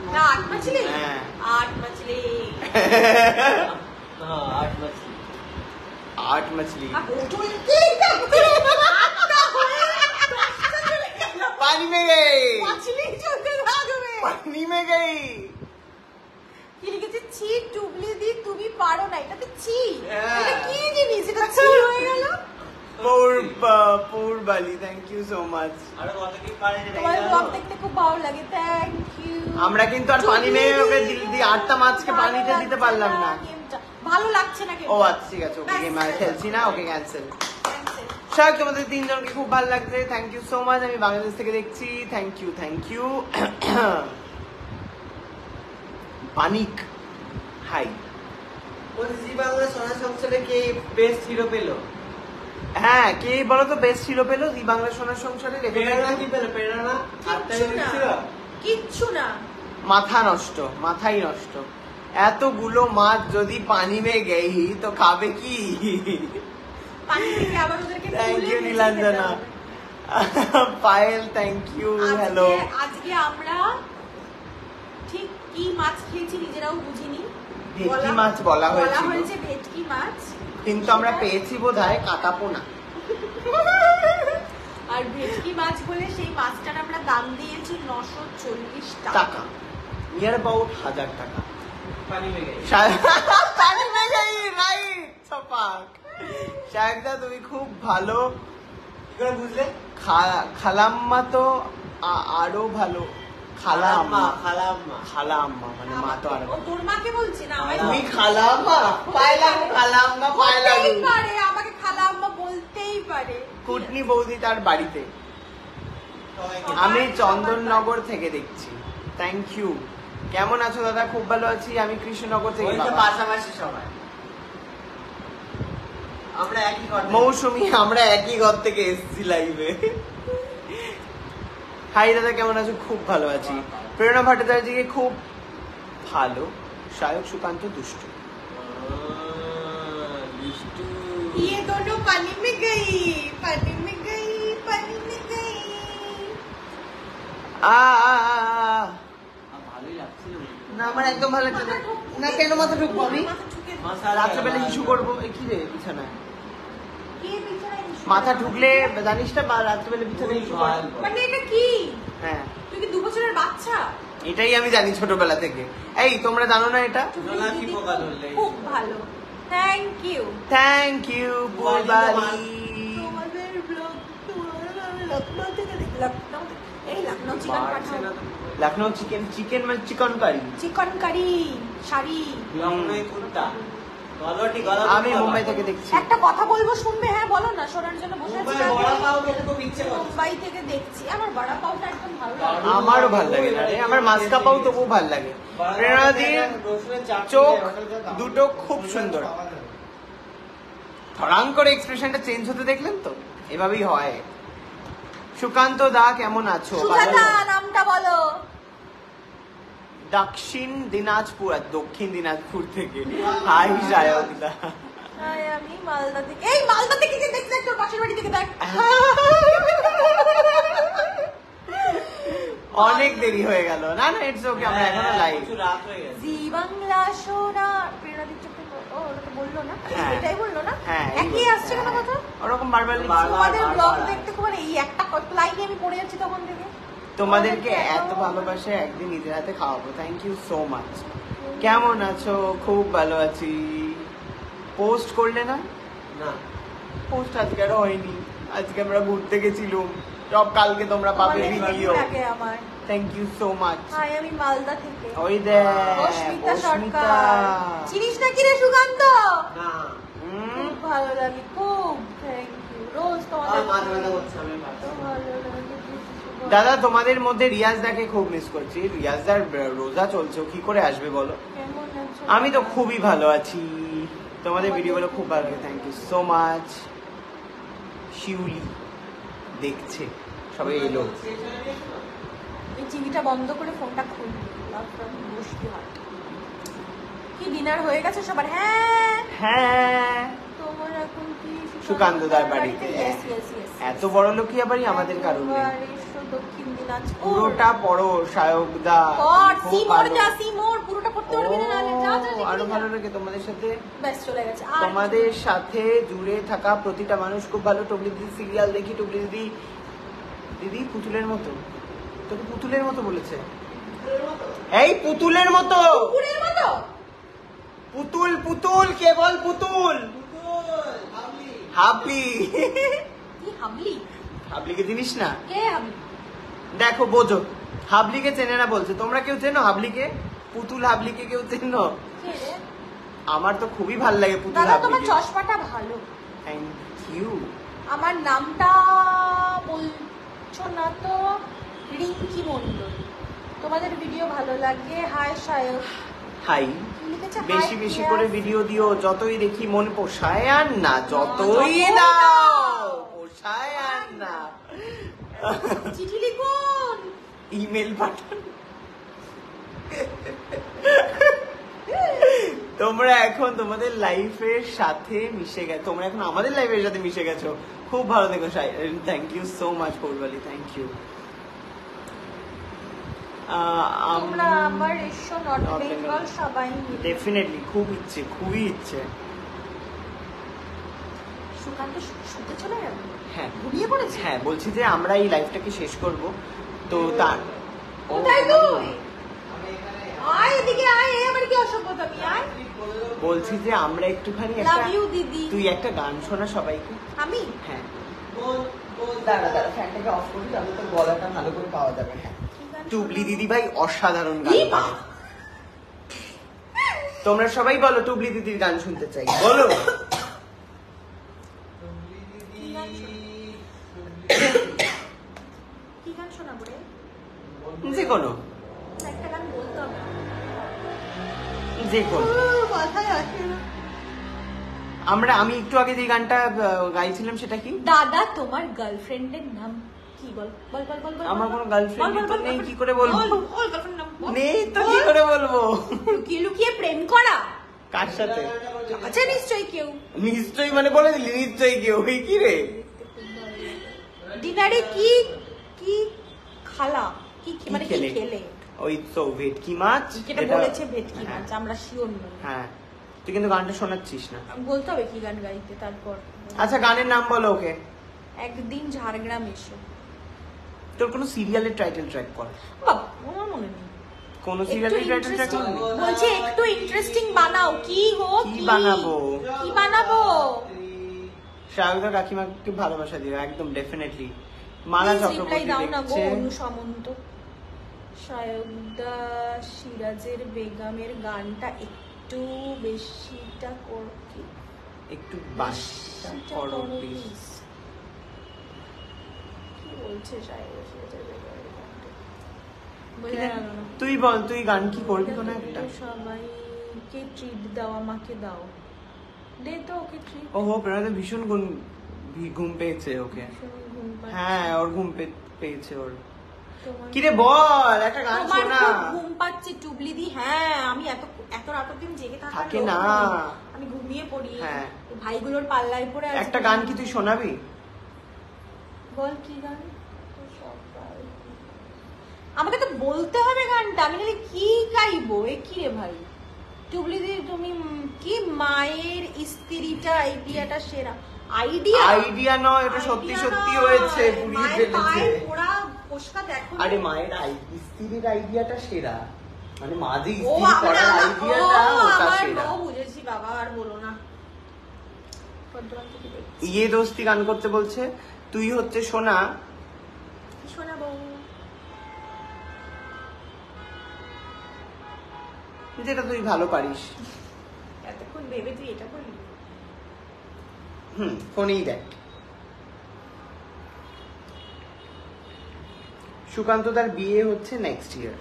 ना आठ मछली हाँ। 8 मछली हां 8 मछली 8 मछली पानी में गई मछली चलते থাকবে पानी में गई কি লিখেছে ছি টুবলি দি তুমি পারো না এটা তো ছি হ্যাঁ। এটা কি জিনিস এটা ছি হয়ে গেল পোর বালি থ্যাংক ইউ সো মাচ আরে কত কি পারে তোমার ব্লগ দেখতে খুব ভালো লাগে থ্যাংক ইউ আমরা কিন্তু আর পানি মেয়ে ওকে দিয়ে 8টা মাছকে পানিতে দিতে পারলাম না ভালো লাগছে না ও আচ্ছা ঠিক আছে ওকে গেম আর খেলছি না ওকে ক্যান্সেল শাক তোমাদের তিনজনকে খুব ভালো লাগছে থ্যাংক ইউ সো মাচ আমি বাংলাদেশ থেকে দেখছি থ্যাংক ইউ পানিক হাই ওই জি বাংলা সোনা সংসারে কে বেস্ট হিরো পেলো হ্যাঁ কে বলো তো বেস্ট ছিল পেলো জি বাংলা সোনার সংসারে প্রেরণা কি পেলো প্রেরণা আটটাই দিচ্ছিল কিচ্ছু না মাথাই নষ্ট এতগুলো মাছ যদি পানি में गई তো খাবে কি পানি থেকে আবার ওদেরকে থ্যাংক তুলে ইউ বেঁচে নীলাঞ্জনা খেতে হবে। পায়েল থ্যাংক ইউ হ্যালো আজকে আমরা ঠিক কি মাছ খেয়েছি নিজেরাও বুঝিনি ভেটকি মাছ বলা হয়েছিল হয়েছে ভেটকি মাছ কিন্তু আমরা পেয়েছি বোধহয় কাটাপোনা আর ভেটকি মাছ বলে সেই মাছটার আমরা দাম দিয়েছি 940 টাকা টাকা নিয়ার অ্যাবাউট 1000 টাকা পানি में गई পানি में गई রাইট ছপাক শায়কদা তুমি খুব ভালো কি করে বুঝলে খালাম্মা তো আরো ভালো খালাম্মা খালাম্মা মানে মা তো আর ও তোর মাকে বলছি না আমায় তুমি খালাম্মা খালাম্মা বলতেই পারে আমাকে খালাম্মা বলতেই পারে কুটনি বৌদি তার বাড়িতে সবাইকে আমি চন্দননগর থেকে দেখছি থ্যাংক ইউ কেমন আছো দাদা খুব ভালো আছি আমি কৃষ্ণনগর থেকে ওই তো বাবা। পাশাপাশি সবাই আমরা একই ঘর থেকে- মৌসুমী আমরা একই ঘর থেকে এসেছি লাইভে হাই দাদা কেমন আছো খুব ভালো আছি প্রেরণা ভট্টাচার্যকে খুব ভালো শায়ক সুকান্ত দুষ্ট দুষ্টু। ये दोनों पानी में गई पानी में गई पानी में गई ভালোই লাগছিল না আমার একদম ভালো লাগছে না। না কেন মাথা ঢুকবো আমি মাথা ঢুকে রাত্রেবেলা ইস্যু করবো এ কি রে বিছানায় কে বিছানায় ইস্যু মাথা করে? ঢুকলে জানিস না বা রাত্রেবেলা বিছানায় ইস্যু করে মানে এটা কি হ্যাঁ তুই কি 2 বছরের বাচ্চা এটাই আমি জানি ছোটবেলা থেকে এই তোমরা জানো না এটা জোনাকি পোকা ধরলে খুব ভালো থ্যাংক ইউ থ্যাংক ইউ বুলবালি তোমাদের ব্লগ লখনৌ থেকে লখনৌ এই লখনৌ চিকেন পাঠাও লখনৌ চিকেন মানে চিকেন কারি চিকেন কারি শাড়ি লখনৌ কুত্তা গলটি গলটি আমি মুম্বাই থেকে দেখছি একটা কথা বলবো শুনবে হ্যাঁ বলো না শোনার জন্য বসে আছি মুম্বাই বড়া পাও খেতে খুব ইচ্ছে করে মুম্বাই থেকে দেখছি আমার বড়া পাউটা একদম ভালো লাগে আমারও ভাল লাগে না রে আমার মাস্কা পাও তবু ভাল লাগে প্রেরণাদির চোখ দুটো খুব সুন্দর থরাং করে এক্সপ্রেশনটা চেঞ্জ হতে দেখলেন তো এভাবেই হয় সুকান্ত দা কেমন আছো সুজাতা নামটা বলো দক্ষিণ দিনাজপুর আর দক্ষিণ দিনাজপুর থেকে হাই শায়ক দা হাই আমি মালদা থেকে এই মালদা থেকে কে দেখছ তোর পাশের বাড়ি থেকে দেখ অনেক দেরি হয়ে গেল না না ইটস ওকে আমরা এখনো লাইভ প্রচুর রাত হয়ে গেছে জি বাংলা সোনা প্রেরণাদির চোখে ও ওটা তো বললো না হ্যাঁ। এটাই বললো না হ্যাঁ একই আসছে কেন কথা ওরকম বারবার লিখছি। বারবার। তোমাদের ব্লগ দেখতে খুব এই একটা লাইনে আমি পড়ে যাচ্ছি তখন থেকে তোমাদেরকে এত ভালোবাসে একদিন নিজের হাতে খাওয়াবো থ্যাংক ইউ সো মাচ কেমন আছো খুব ভালো আছি পোস্ট করলে না না পোস্ট আজকে আর হয়নি আজকে আমরা ঘুরতে গেছিলাম সব কালকে তোমরা পাবে তোমাদের ভিডিও ভালো লাগে আমার thank you so much hi আমি মালদা থেকে ওই দেখ অস্মিতা অস্মিতা সরকার চিনিস না কি রে সুকান্ত না হুম, খুব ভালো লাগে খুব থ্যাংক ইউ রোজ আমার মাথা তোমাদের ব্যথা করছে আমি এত পারছি না। ভালো লাগে দাদা তোমাদের মধ্যে রিয়াজদাকে খুব মিস করছি রিয়াজদার রোজা চলছে ও কি করে আসবে বলো কেমন আছো আমি তো খুবই ভালো আছি তোমাদের ভিডিওগুলো খুব ভালো লাগে থ্যাংক ইউ সো মাচ শিউলি দেখছে সবাই এলো এই টিভিটা বন্ধ করে ফোনটা খুলবি বসতে হয় কি ডিনার হয়ে গেছে সবার? হ্যাঁ হ্যাঁ, তোমার এখন কি সুকান্তদার বাড়িতে। Yes, yes, yes. এত বড় লোকই আবারই আমাদের কারণ নেই। একবার এসো দক্ষিণ দিনাজপুর। পুরোটা পড়ো সায়কদা, পড়, খুব সিমোর ভালো। যা, সিমোর পুরোটা পড়তে পারবি না, নাহলে যা যা ও, আরো ভালো লাগে তোমাদের সাথে। ব্যাস চলে গেছে। আর তোমাদের সাথে জুড়ে থাকা প্রতিটা মানুষ খুব ভালো। টুবলি দিদি সিরিয়াল দেখি। টুবলি দিদি, দিদি পুতুলের মতো, তোকে পুতুলের মতো বলেছে। এই পুতুলের মতো, কুকুরের মতো? পুতুল পুতুল, কেবল পুতুল। হাবলি। কি হাবলি? হাবলিকে চিনিস না? কে হাবলি? দেখো বোঝো, হাবলিকে চেনে না বলছে। তোমরা কেউ চেনো হাবলিকে? পুতুল হাবলিকে কেউ চেনো? কে রে? আমার তো খুবই ভালো লাগে পুতুল দাদা তোমার হাবলিকে। চশমাটা ভালো। Thank you. আমার নামটা বলছো না তো? রিঙ্কি মন্ডল। তোমাদের ভিডিও ভালো লাগে। হাই সায়ক। হাই। কি লিখেছে? বেশি Hi, বেশি Priya. করে ভিডিও দিও, যতই দেখি মন পোষায় আর না। যতই যতই দাও দাও, পোষায় আর না। চিঠি লিখুন। ইমেল পাঠান। তোমরা এখন তোমাদের লাইফের সাথে মিশে গেছো। তোমরা এখন আমাদের লাইফের সাথে মিশে গেছো। খুব ভালো দেখো। Thank you so much Paurabali, thank you. তোমরা আমার এসো নর্থ North বেঙ্গল Bengal। সবাই মিলে। ডেফিনেটলি, খুব ইচ্ছে, খুবই ইচ্ছে। সুকান্ত শুতে চলে যাবে? হ্যাঁ ঘুমিয়ে পড়েছে? হ্যাঁ, বলছি যে আমরা এই লাইফটাকে শেষ করব, তো তার কোথায় তুই? আয় এদিকে আয়, এ আবার কি অসভ্যতামি? আয়। বলছি যে আমরা একটুখানি লাভ একটা, ইউ দিদি। তুই একটা গান শোনা সবাইকে। আমি হ্যাঁ, দাঁড়া দাঁড়া, ফ্যানটাকে অফ করি, তাহলে তোর গলাটা ভালো করে পাওয়া যাবে। হ্যাঁ, কি গান টুবলি শোনাবো? দিদি ভাই অসাধারণ গান ই মা! করে। তোমরা সবাই বলো টুবলি দিদির গান শুনতে চাই, বলো। কি গান কি গান শোনাবো রে? যে কোনো, একটা গান বলতে হবে। যে কোনো। মাথায় আসে না। আমি একটু আগে যে গানটা গাইছিলাম সেটা কি? দাদা তোমার গার্লফ্রেন্ডের নাম কি? বল বল বল বল বল। আমার কোনো girlfriend বল, বল, তো বল, নেই, বল, কি করে বলবো? বল, বল, girlfriend নাম বল। নেই তো কি করে বলবো? লুকিয়ে লুকিয়ে প্রেম করা? কার সাথে? আছে নিশ্চয়ই কেউ। নিশ্চয়ই, মানে বলে দিলি নিশ্চয়ই কেউ। ওই কি রে? ডিনারে কি কি খালা? কি কি মানে কি খেলে? খেলে? ওই তো ভেটকি মাছ যেটা যেটা- বলেছে ভেটকি হ্যাঁ, মাছ, আমরা শিওর নই। হ্যাঁ, তুই কিন্তু গানটা শোনাচ্ছিস না। বলতে হবে কি গান গাইতে তারপর। আচ্ছা, গানের নাম বলো ওকে। একদিন ঝাড়গ্রাম এসো। তোর কোনো সিরিয়ালের টাইটেল ট্র্যাক কর। বাবা, আমার মনে নেই। কোনো একটু সিরিয়ালের টাইটেল ট্র্যাক interesting- কর। বলছি একটু ইন্টারেস্টিং বানাও। কি গো? কি বানাবো? কি বানাবো? শাহরুখ কাকিমাকে ভালোবাসা দিও, একদম definitely. Mala Please reply Chakraborty দাও না গো, দেখছে। অনু সামন্ত। সায়কদা সিরাজের বেগমের গানটা একটু বেশিটা কর কি? একটু বাসটা করো প্লিজ। কি বলছে সিরাজের বেগমের গানটা? বোঝা গেল না। তুই বল, তুই গান কি করবি কোনো একটা? সবাইকে ট্রিট দাও, আমাকে দাও। দে তো ওকে ট্রিট। ওহো, প্রেরণা ভীষণ ঘুম পেয়েছে ওকে। ঘুম পাচ্ছে। হ্যাঁ, ওর ঘুম পেয়েছে ওর। তোমার- কিরে বল, একটা গান তোমার শোনা। খুব ঘুম পাচ্ছে টুবলি দি। হ্যাঁ, আমি এত রাত অব্দি জেগে থাকার থাকে লোক না। নই। আমি ঘুমিয়ে পড়ি। হ্যাঁ। ভাইগুলোর পাল্লায় পড়ে আছি। একটা গান কি তুই শোনাবি? বল কি গান? আমাকে তো বলতে হবে গানটা, আমি নাহলে কি গাইবো? এ কি রে ভাই? টুবলি দি তুমি কি মায়ের স্ত্রীটা আইডিয়াটা সেরা আইডিয়া? আইডিয়া নয়, এটা সত্যি সত্যি হয়েছে, পুড়িয়ে ফেলেছে। ওরা পোস্টটা দেখো। আরে মায়ের স্ত্রীর আইডিয়াটা সেরা, মানে মা যে ও স্ত্রী করার আইডিয়াটা ওটা সেরা। বুঝেছি বাবা, আর বলো না। পদ্মরাম থেকে দেখছি। ইয়ে দোস্তি গান করতে বলছে। তুই হচ্ছে সোনা, কি শোনাবো? যেটা তুই ভালো পারিস। এতক্ষণ ভেবে তুই এটা করলি? ফোনেই দেখ। সুকান্ত তার বিয়ে হচ্ছে নেক্সট ইয়ার।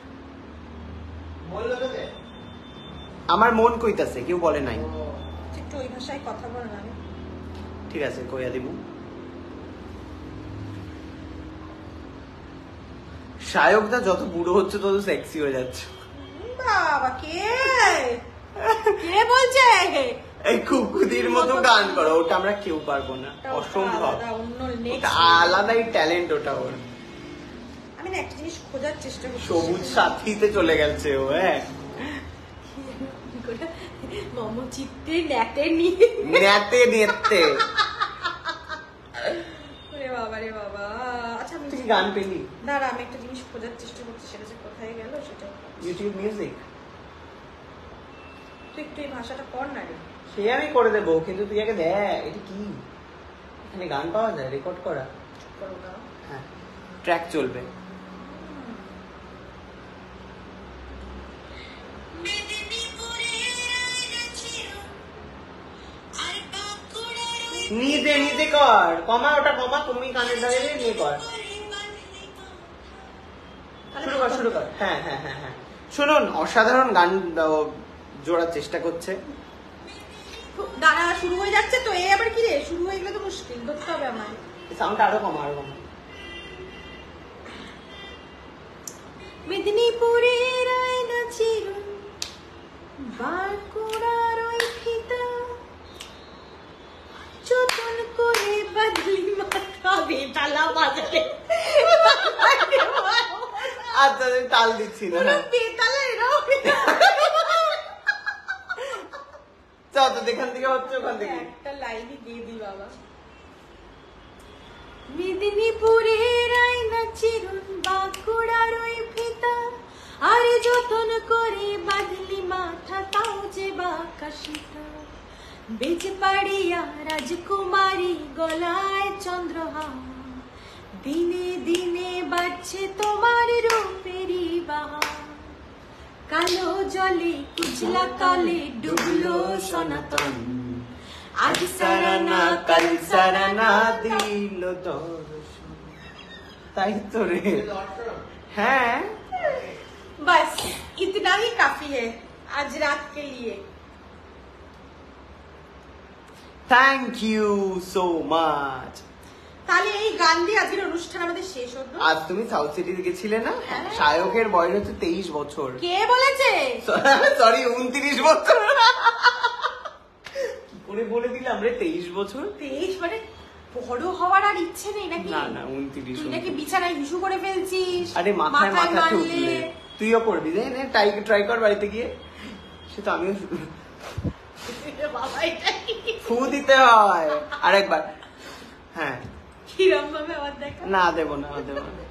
আমার মন কইতাছে, কেউ বলে নাই। একটু ওই ভাষায় কথা বল না। ঠিক আছে, কইয়া দিব। শায়কদা যত বুড়ো হচ্ছে তত সেক্সি হয়ে যাচ্ছে। বাবা কে? কে বলছে এই কুকুদির মতো গান করো, ওটা আমরা কেউ পারবো না, অসম্ভব। আলাদা, অন্য next ওটা আলাদাই ট্যালেন্ট ওটা ওর। আমি না একটা জিনিস খোঁজার চেষ্টা করছি, সবুজ সাথীতে চলে গেছে ও। হ্যাঁ, মোমো চিত্তে ন্যাটে নিয়ে নেতে নেতে। ওরে বাবা রে বাবা। আচ্ছা আমি তুই গান পেলি? দাঁড়া, আমি একটা জিনিস খোঁজার চেষ্টা করছি, সেটা যে কোথায় গেল সেটা। ইউটিউব মিউজিক তুই একটু এই ভাষাটা কর না রে। সে আমি করে দেবো, কিন্তু তুই আগে দেখ এটা কি, এখানে গান পাওয়া যায় রেকর্ড করা? চুপ করো না। হ্যাঁ, ট্র্যাক চলবে। নিজে নিজে কর, কমা ওটা কমা, তুমি কানের ধারে নিয়ে কর। শুরু কর শুরু কর। হ্যাঁ হ্যাঁ হ্যাঁ হ্যাঁ, শুনুন, অসাধারণ গান জোড়ার চেষ্টা করছে। দাঁড়া, শুরু হয়ে যাচ্ছে তো। এই আবার কি রে, শুরু হয়ে গেলে তো মুশকিল, ধরতে হবে আমায়। সাউন্ড আরো কমা, আরো কমা। মেদিনীপুরের আয়না চিরুন, বাঁকুড়ার ওই ফিতা, যতন করে বাঁধলি মাথা, বেতালা বাজালে। আচ্ছা, আমি তাল দিচ্ছি না। পুরো বেতালা এরকম। চল তো, যেখান থেকে হচ্ছে ওখান থেকে। একটা লাইনই দিয়ে দি বাবা। মেদিনীপুরের আয়না চিরুন, বাঁকুড়ার ওই ফিতা, আর যতন করে বাঁধলি মাথা, তাও যে বাঁকা সীতা। বেজে পাড়িয়া রাজকুমারী, গলায় চন্দ্রহার, দিনে দিনে বাড়ছে তোমার রূপেরই বাহার। কালো জলে কুচলা কালে ডুবলো সনাতন, আজ সারানা কাল সারানা দিল দর্শন। তাই তো রে। হ্যাঁ, बस इतना ही काफी है आज रात के लिए। Thank you so much. তাহলে এই গান দিয়ে আজকের অনুষ্ঠান আমাদের শেষ হলো। আজ তুমি সাউথ সিটি গেছিলে না? হ্যাঁ। শায়কের বয়স হচ্ছে 23 বছর। কে বলেছে? সরি, 29 বছর। কি করে বলে দিলাম রে 23 বছর? 23 মানে বড় হওয়ার আর ইচ্ছে নেই নাকি? না না, 29। তুই নাকি বিছানায় হিসু করে ফেলছিস? আরে মাথায় মাথা মারলে। ঠুকলে তুইও করবি রে, নে ট্রাই কর বাড়িতে গিয়ে। সে তো আমিও বাবা, এটা কি? ফু দিতে হয় আরেকবার। হ্যাঁ, কিরম ভাবে আবার দেখা? না দেবো না, দেবো না।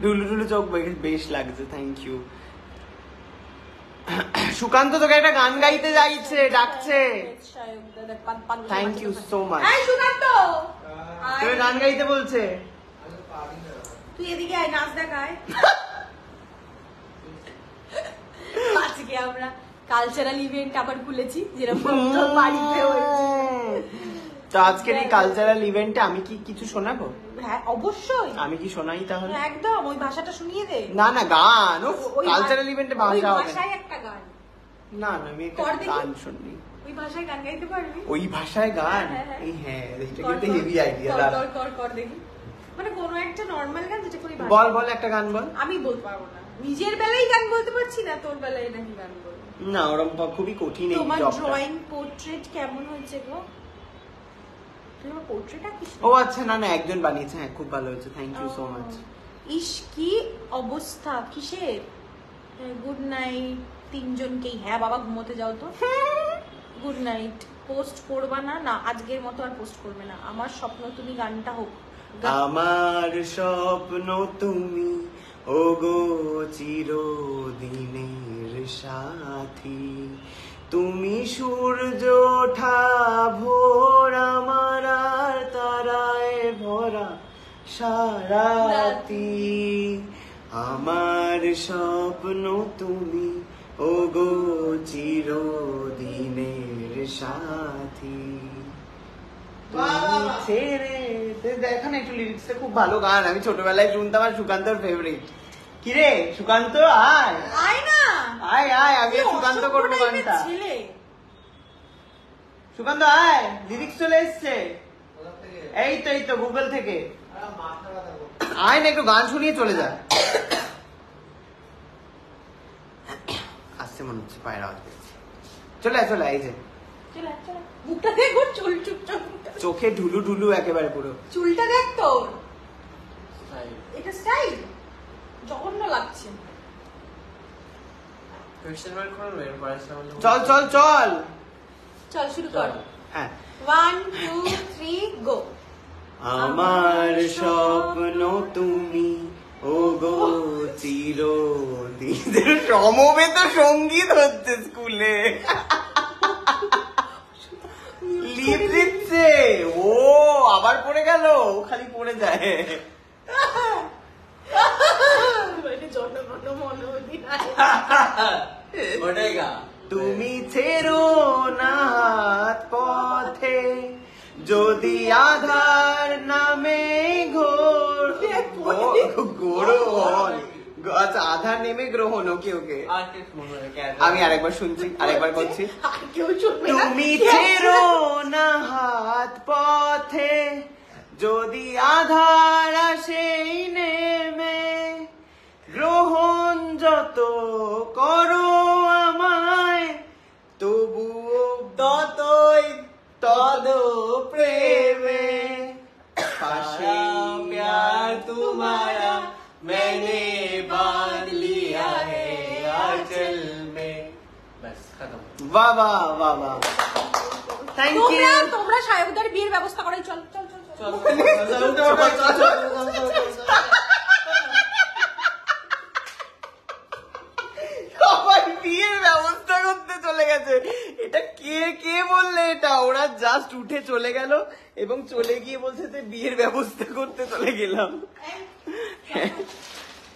ঢুলু ঢুলু চোখ বেশ লাগছে, থ্যাংক ইউ। সুকান্ত তোকে একটা গান গাইতে যাইছে, ডাকছে। Thank you so much. এই সুকান্ত, আয়। তোকে গান গাইতে বলছে। তুই এদিকে আয়, নাচ দেখায়। আজকে আমরা কালচারাল ইভেন্ট আবার খুলেছি, যেরকম তোর বাড়িতে হয়েছে। তো আজকের এই কালচারাল ইভেন্টে আমি কি কিছু শোনাবো? হ্যাঁ অবশ্যই, আমি কি শোনাই তাহলে? একদম ওই ভাষাটা শুনিয়ে দে। না না, গান। ওই কালচারাল ইভেন্টে ওই ভাষা হবে না। ভাষায় একটা গান। না না, আমি একটা কর দেখি। গান শুনি। ওই ভাষায় গান গাইতে পারবি? ওই ভাষায় গান? হ্যাঁ, হ্যাঁ। এই হ্যাঁ, এটা কর, কিন্তু কর, হেভি আইডিয়া। কর, কর, কর, কর দেখি। মানে কোনো একটা নরমাল গান যেটা করে বল বল, একটা গান বল। আমি বলতে পারবো না, নিজের বেলায় গান বলতে পারছি না, তোর বেলায় নাকি গান বলবো? না, ওরকম খুবই কঠিন এই তোমার জবটা। ড্রয়িং পোর্ট্রেট কেমন হয়েছে গো? তুই আমার পোর্ট্রেট আঁকিস? ও আচ্ছা, না না, একজন বানিয়েছে। হ্যাঁ, খুব ভালো হয়েছে, থ্যাংক ইউ সো মাচ। ইস কি অবস্থা, কিসের? গুড নাইট তিনজনকেই। হ্যাঁ বাবা, ঘুমোতে যাও তো। Good night. পোস্ট করবা না? না, আজকের মতো আর পোস্ট করবে না। আমার স্বপ্ন তুমি গানটা হোক। আমার স্বপ্ন তুমি, ও গো চিরদিনের সাথী, তুমি সূর্য ওঠা ভোর, আমার আর তারায় ভরা সারাতি। আমার স্বপ্ন তুমি, ও গো চিরদিনের সাথী, ছেড়ে। দেখো না একটু লিরিক্সটা, খুব ভালো গান। আমি ছোটবেলায় শুনতাম, আর সুকান্তর ফেভারিট। কিরে সুকান্ত, আয় আয় না, আয় আয়, আমি কি সুকান্ত অসভ্য করবো টাইপের গানটা। ছেলে। সুকান্ত আয়, লিরিক্স চলে এসছে। এই তো গুগল থেকে। আয় না, একটু গান শুনিয়ে চলে যা। আসছে মনে হচ্ছে, পায়ের আওয়াজ পেয়েছি। চলে আয়, চলে আয়, এই যে চলে চলে মুখটা দেখো, চুল চুপ চোখে ঢুলু ঢুলু একেবারে পুরো। চুলটা দেখ তোর, Style. এটা স্টাইল জঘন্য লাগছে। Question mark করবে, এরপরে আসলে বলবো। চল চল চল। চল শুরু কর। হ্যাঁ। 1 2 3 গো। আমার স্বপ্ন তুমি ও গো চিরদিন। সমবেত সঙ্গীত হচ্ছে স্কুলে, লিপ দিচ্ছে ও, আবার পড়ে গেল, ও খালি পড়ে যায়। এটা জনগণ মন অধিনায়ক। ওটাই গা। তুমি ছেড়ো না হাত পথে, যদি আধার নামে গ্রহণ, আচ্ছা আধার নেমে গ্রহণ, ওকে ওকে। আর কি শুনবে, আমি আরেকবার শুনছি, আরেকবার করছি। আর কেউ শুনবে না। তুমি ছেড়ো না হাত পথে, যদি আধার আসেই নেমে, গ্রহণ যত করো আমায়, তবুও ততই তদ প্রেমে, পাশে प्यार तुम्हारा मैंने बांध लिया है आंचल में। बस खत्म। বাহ বাহ বাহ বাহ, থ্যাংক ইউ। তোমরা সাহেবদের বিয়ের ব্যবস্থা করে চল চল চল চল। সবাই বিয়ের ব্যবস্থা করতে চলে গেছে। এটা কে কে বললে? এটা ওরা জাস্ট উঠে চলে গেল এবং চলে গিয়ে বলছে যে বিয়ের ব্যবস্থা করতে চলে গেলাম।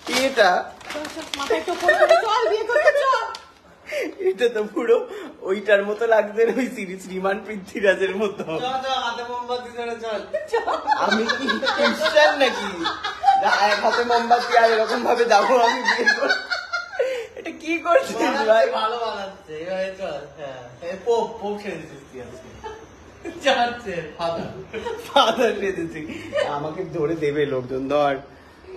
কি এটা? চল, চল, মাথায় টোপর করে চল, বিয়ে করতে চল। এটা তো পুরো ওইটার মতো লাগছে, ওই শ্রীমান পৃথ্বীরাজের মতো। চল চল, হাতে মোমবাতি ধরে চল। আমি কি খ্রিস্টান নাকি? এক হাতে মোমবাতি আর এরকম ভাবে যাবো আমি বিয়ে করতে? এটা কি করছিস ভাই? ভালো বানাচ্ছে, এভাবে চল। হ্যাঁ, পোপ পোপ সেজেছিস তুই আজকে। যাচ্ছে ফাদার। ফাদার সেজেছি, আমাকে ধরে দেবে লোকজন, ধর।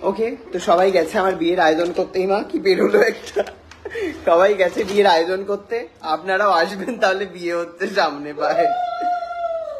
ওকে, তো সবাই গেছে আমার বিয়ের আয়োজন করতে। মা কি বেরোলো একটা, সবাই গেছে বিয়ের আয়োজন করতে। আপনারাও আসবেন তাহলে, বিয়ে হচ্ছে সামনে, বাই।